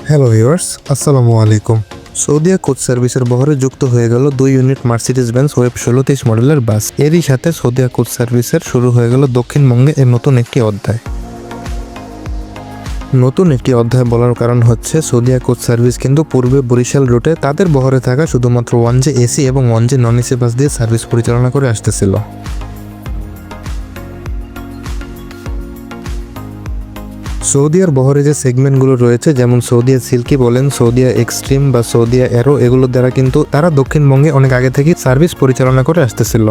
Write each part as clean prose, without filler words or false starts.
Hello viewers, আসসালামু আলাইকুম। Saudia coach সার্ভিসের বহরে যুক্ত হয়ে গেল 2 ইউনিট মার্সিডিজ বেঞ্জ ওয়েব 1623 মডেলের বাস। এরই সাথে সৌদিয়া কোচ সার্ভিসের শুরু হয়ে গেল দক্ষিণবঙ্গে এর নতুন একটি অধ্যায়। নতুন একটি অধ্যায় বলার কারণ হচ্ছে সৌদিয়া কোচ সার্ভিস কিন্তু পূর্বে বরিশাল রুটে তাদের বহরে থাকা শুধুমাত্র 1J এসি এবং 1J নন এসি বাস দিয়ে সার্ভিস পরিচালনা করে আসতেছিল। সৌদিয়ার বহরে যে সেগমেন্টগুলো রয়েছে, যেমন সৌদিয়া সিল্কি বলেন, সৌদিয়া এক্সট্রিম বা সৌদিয়া অ্যারো, এগুলোর দ্বারা কিন্তু তারা দক্ষিণবঙ্গে অনেক আগে থেকে সার্ভিস পরিচালনা করে আসতেছিল।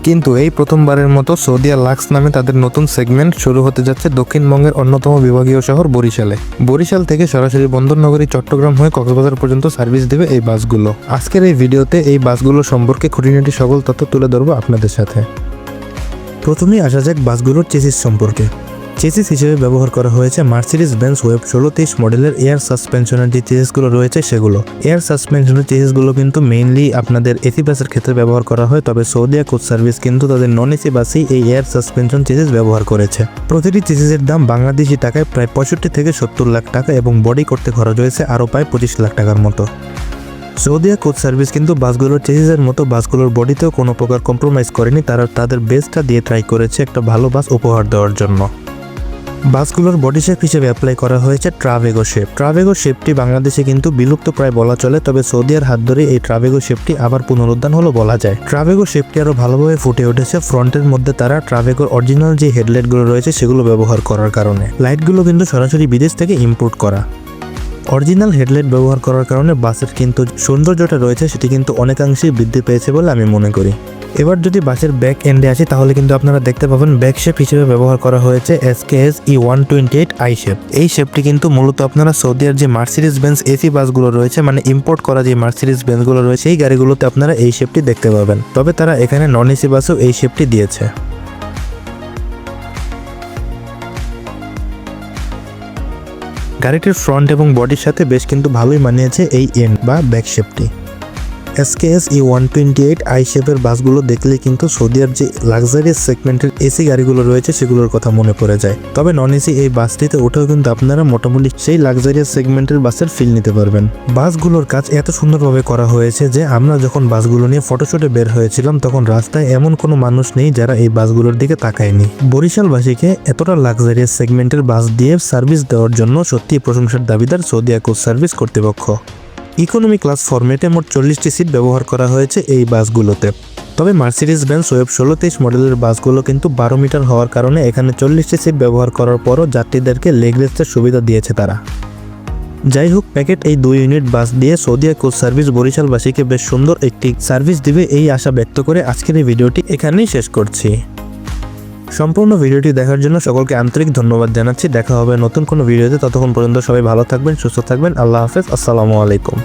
কিন্তু এই প্রথমবারের মতো সৌদিয়া লাক্স নামে তাদের নতুন সেগমেন্ট শুরু হতে যাচ্ছে দক্ষিণবঙ্গের অন্যতম বিভাগীয় শহর বরিশালে। বরিশাল থেকে সরাসরি বন্দরনগরী চট্টগ্রাম হয়ে কক্সবাজার পর্যন্ত সার্ভিস দেবে এই বাসগুলো। আজকের এই ভিডিওতে এই বাসগুলো সম্পর্কে খুঁটিনাটি সকল তথ্য তুলে ধরবো আপনাদের সাথে। প্রথমেই আসা যাক বাসগুলোর চেসিস সম্পর্কে। চেসিস হিসেবে ব্যবহার করা হয়েছে মার্সিডিজ বেঞ্জ ওয়েব 1623 মডেলের এয়ার সাসপেনশনের যে চেসিসগুলো রয়েছে সেগুলো। এয়ার সাসপেনশনের চেসিসগুলো কিন্তু মেইনলি আপনাদের এসি বাসের ক্ষেত্রে ব্যবহার করা হয়, তবে সৌদিয়া কোচ সার্ভিস কিন্তু তাদের নন এসি বাসেই এই এয়ার সাসপেনশন চেসিস ব্যবহার করেছে। প্রতিটি চেসিসের দাম বাংলাদেশি টাকায় প্রায় 65 থেকে 70 লাখ টাকা এবং বডি করতে খরচ হয়েছে আরও প্রায় 25 লাখ টাকার মতো। সৌদিয়া কোচ সার্ভিস কিন্তু বাসগুলোর চেসিসের মতো বাসগুলোর বডিতেও কোনো প্রকার কম্প্রোমাইজ করেনি। তারা তাদের বেস্টটা দিয়ে ট্রাই করেছে একটা ভালো বাস উপহার দেওয়ার জন্য। বাসগুলোর বডি শেপ হিসেবে অ্যাপ্লাই করা হয়েছে ট্রাভেগো শেপ। ট্রাভেগো শেপটি বাংলাদেশে কিন্তু বিলুপ্ত প্রায় বলা চলে, তবে সৌদিয়ার হাত ধরে এই ট্রাভেগো শেপটি আবার পুনরুদ্ধার হলো বলা যায়। ট্রাভেগো শেপটি আরও ভালোভাবে ফুটে উঠেছে ফ্রন্টের মধ্যে তারা ট্রাভেগোর অরিজিনাল যে হেডলাইটগুলো রয়েছে সেগুলো ব্যবহার করার কারণে। লাইটগুলো কিন্তু সরাসরি বিদেশ থেকে ইম্পোর্ট করা। অরিজিনাল হেডলাইট ব্যবহার করার কারণে বাসের কিন্তু সৌন্দর্যটা রয়েছে সেটি কিন্তু অনেকাংশেই বৃদ্ধি পেয়েছে বলে আমি মনে করি। এবার যদি বাসের ব্যাক এন্ডে আসি তাহলে কিন্তু আপনারা দেখতে পাবেন ব্যাক শেপ হিসেবে ব্যবহার করা হয়েছে SKS E128 আই শেপ। এই শেপটি কিন্তু মূলত আপনারা সৌদিয়ার যে মার্সিডিজ বেঞ্জ এসি বাসগুলো রয়েছে, মানে ইম্পোর্ট করা যে মার্সিডিজ বেঞ্জগুলো রয়েছে, এই গাড়িগুলোতে আপনারা এই শেপটি দেখতে পাবেন। তবে তারা এখানে নন এসি বাসেও এই শেপটি দিয়েছে। গাড়িটির ফ্রন্ট এবং বডির সাথে বেশ কিন্তু ভালোই মানিয়েছে এই এন্ড বা ব্যাক শেপটি। SKS E128 আই শেপের বাসগুলো দেখলে কিন্তু সৌদিয়ার যে লাক্সারিয়াস সেগমেন্টের এসি গাড়িগুলো রয়েছে সেগুলোর কথা মনে পড়ে যায়। তবে নন এসি এই বাসটিতে উঠেও কিন্তু আপনারা মোটামুটি সেই লাক্সারিয়াস সেগমেন্টের বাসের ফিল নিতে পারবেন। বাসগুলোর কাজ এত সুন্দরভাবে করা হয়েছে যে আমরা যখন বাসগুলো নিয়ে ফটোশুটে বের হয়েছিলাম তখন রাস্তায় এমন কোনো মানুষ নেই যারা এই বাসগুলোর দিকে তাকায়নি। বরিশালবাসীকে এতটা লাক্সারিয়াস সেগমেন্টের বাস দিয়ে সার্ভিস দেওয়ার জন্য সত্যিই প্রশংসার দাবিদার সৌদিয়া কোচ সার্ভিস কর্তৃপক্ষ। ইকোনমি ক্লাস ফরম্যাটে মোট 40টি সিট ব্যবহার করা হয়েছে এই বাসগুলোতে। তবে মার্সিডিজ বেঞ্জ ওয়েব 1623 মডেলের বাসগুলো কিন্তু 12 মিটার হওয়ার কারণে এখানে 40টি সিট ব্যবহার করার পরও যাত্রীদেরকে লেগ রেস্টের সুবিধা দিয়েছে তারা। যাই হোক, প্যাকেট এই 2 ইউনিট বাস দিয়ে সৌদিয়া কোচ সার্ভিস বরিশালবাসীকে বেশ সুন্দর একটি সার্ভিস দিবে এই আশা ব্যক্ত করে আজকের এই ভিডিওটি এখানেই শেষ করছি। সম্পূর্ণ ভিডিওটি দেখার জন্য সকলকে আন্তরিক ধন্যবাদ জানাচ্ছি। দেখা হবে নতুন কোনো ভিডিওতে, ততক্ষণ পর্যন্ত সবাই ভালো থাকবেন, সুস্থ থাকবেন। আল্লাহ হাফেজ, আসসালামু আলাইকুম।